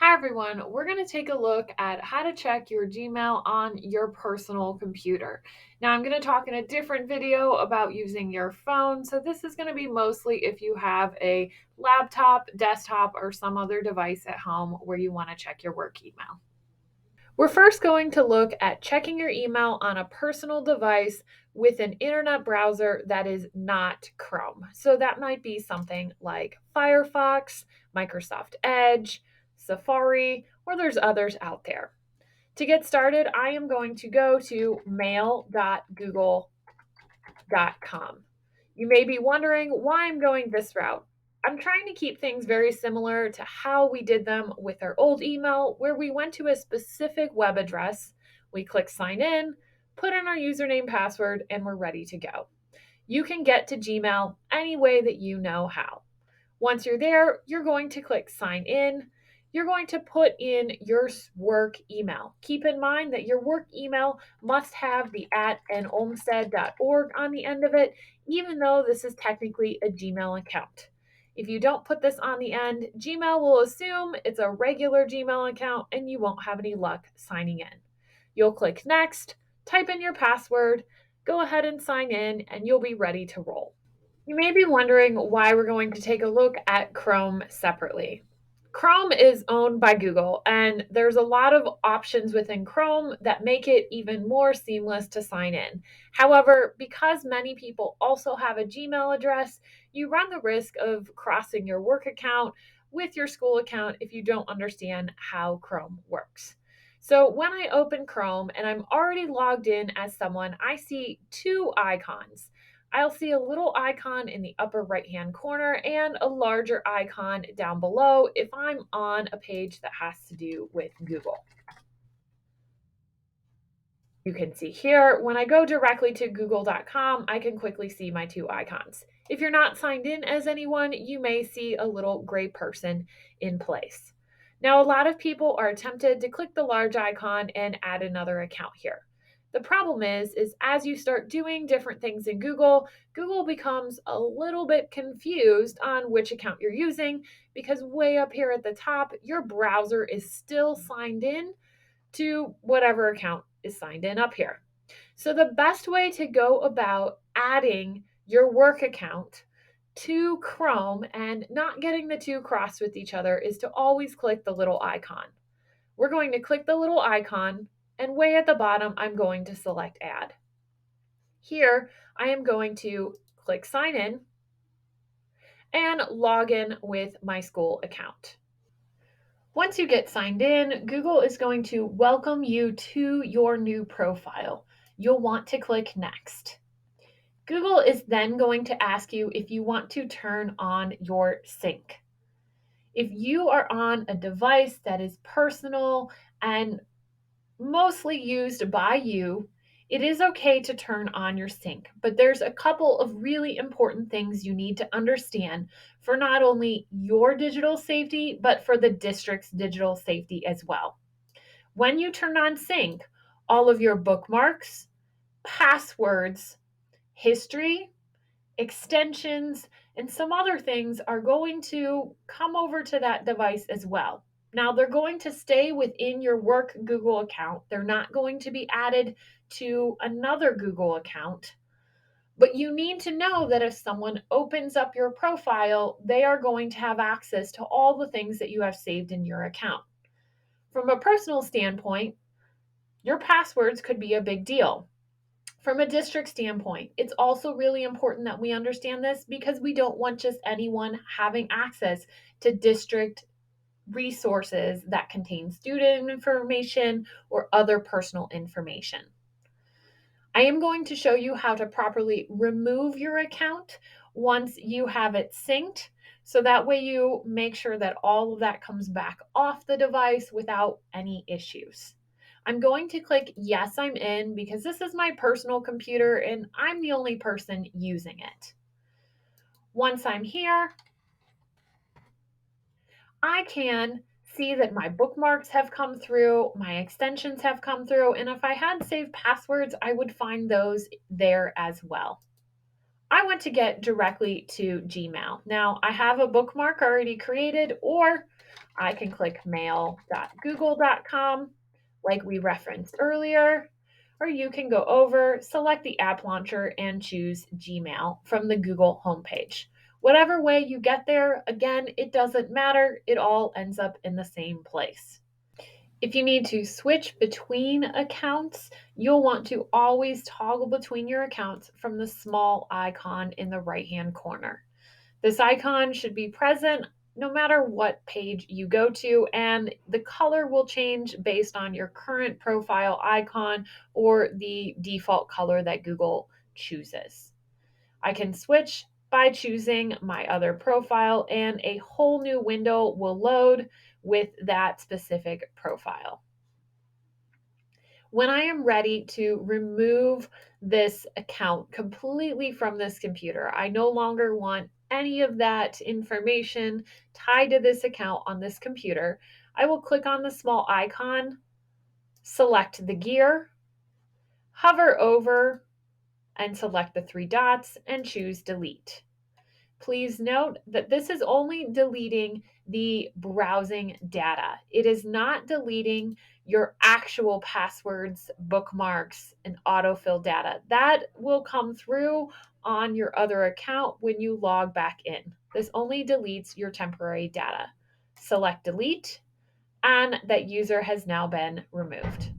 Hi everyone, we're going to take a look at how to check your Gmail on your personal computer. Now I'm going to talk in a different video about using your phone, so this is going to be mostly if you have a laptop, desktop, or some other device at home where you want to check your work email. We're first going to look at checking your email on a personal device with an internet browser that is not Chrome. So that might be something like Firefox, Microsoft Edge, Safari, or there's others out there. To get started, I am going to go to mail.google.com. You may be wondering why I'm going this route. I'm trying to keep things very similar to how we did them with our old email, where we went to a specific web address, we click sign in, put in our username password, and we're ready to go. You can get to Gmail any way that you know how. Once you're there, you're going to click sign in. You're going to put in your work email. Keep in mind that your work email must have the @olmsted.org on the end of it, even though this is technically a Gmail account. If you don't put this on the end, Gmail will assume it's a regular Gmail account and you won't have any luck signing in. You'll click next, type in your password, go ahead and sign in, and you'll be ready to roll. You may be wondering why we're going to take a look at Chrome separately. Chrome is owned by Google, and there's a lot of options within Chrome that make it even more seamless to sign in. However, because many people also have a Gmail address, you run the risk of crossing your work account with your school account if you don't understand how Chrome works. So when I open Chrome and I'm already logged in as someone, I see two icons. I'll see a little icon in the upper right-hand corner and a larger icon down below if I'm on a page that has to do with Google. You can see here, when I go directly to google.com, I can quickly see my two icons. If you're not signed in as anyone, you may see a little gray person in place. Now, a lot of people are tempted to click the large icon and add another account here. The problem is as you start doing different things in Google, Google becomes a little bit confused on which account you're using because way up here at the top, your browser is still signed in to whatever account is signed in up here. So the best way to go about adding your work account to Chrome and not getting the two crossed with each other is to always click the little icon. We're going to click the little icon, and way at the bottom, I'm going to select Add. Here, I am going to click Sign In and log in with my school account. Once you get signed in, Google is going to welcome you to your new profile. You'll want to click Next. Google is then going to ask you if you want to turn on your sync. If you are on a device that is personal and mostly used by you, it is okay to turn on your sync, but there's a couple of really important things you need to understand for not only your digital safety, but for the district's digital safety as well. When you turn on sync, all of your bookmarks, passwords, history, extensions, and some other things are going to come over to that device as well. Now, they're going to stay within your work Google account. They're not going to be added to another Google account. But you need to know that if someone opens up your profile, they are going to have access to all the things that you have saved in your account. From a personal standpoint, your passwords could be a big deal. From a district standpoint, it's also really important that we understand this because we don't want just anyone having access to district resources that contain student information or other personal information. I am going to show you how to properly remove your account once you have it synced. So that way you make sure that all of that comes back off the device without any issues. I'm going to click yes, I'm in because this is my personal computer and I'm the only person using it. Once I'm here, I can see that my bookmarks have come through, my extensions have come through, and if I had saved passwords, I would find those there as well. I want to get directly to Gmail. Now, I have a bookmark already created, or I can click mail.google.com like we referenced earlier, or you can go over, select the app launcher, and choose Gmail from the Google homepage. Whatever way you get there, again, it doesn't matter. It all ends up in the same place. If you need to switch between accounts, you'll want to always toggle between your accounts from the small icon in the right-hand corner. This icon should be present no matter what page you go to, and the color will change based on your current profile icon or the default color that Google chooses. I can switch by choosing my other profile, and a whole new window will load with that specific profile. When I am ready to remove this account completely from this computer, I no longer want any of that information tied to this account on this computer. I will click on the small icon, select the gear, hover over, and select the three dots and choose delete. Please note that this is only deleting the browsing data. It is not deleting your actual passwords, bookmarks, and autofill data. That will come through on your other account when you log back in. This only deletes your temporary data. Select delete, and that user has now been removed.